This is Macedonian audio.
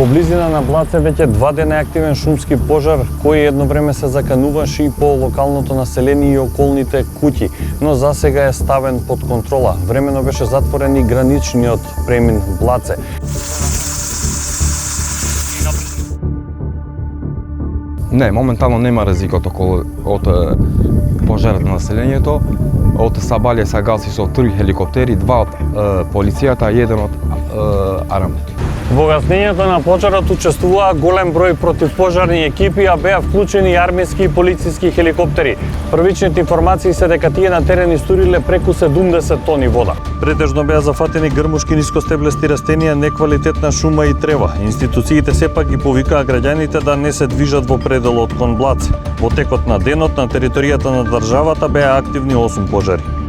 Во близина на Блаце веќе 2 дена е активен шумски пожар кој едно време се закануваше и по локалното население и околните куќи, но за сега е ставен под контрола. Времено беше затворен и граничниот премин Блаце. Не, моментално нема ризикот околу од пожарот на населението. Од Сабале се гаси со 3 хеликоптери, 2 од полицијата и 1 од АРМ. Во гаснењето на пожарот учествуваа голем број противпожарни екипи, а беа вклучени и армиски и полициски хеликоптери. Првичните информации се дека тие на терен истуриле преку 70 тони вода. Претежно беа зафатени грмушки, нискостеблести растенија, неквалитетна шума и трева. Институциите сепак ги повикаа граѓаните да не се движат во пределот кон Блаце. Во текот на денот на територијата на државата беа активни 8 пожари.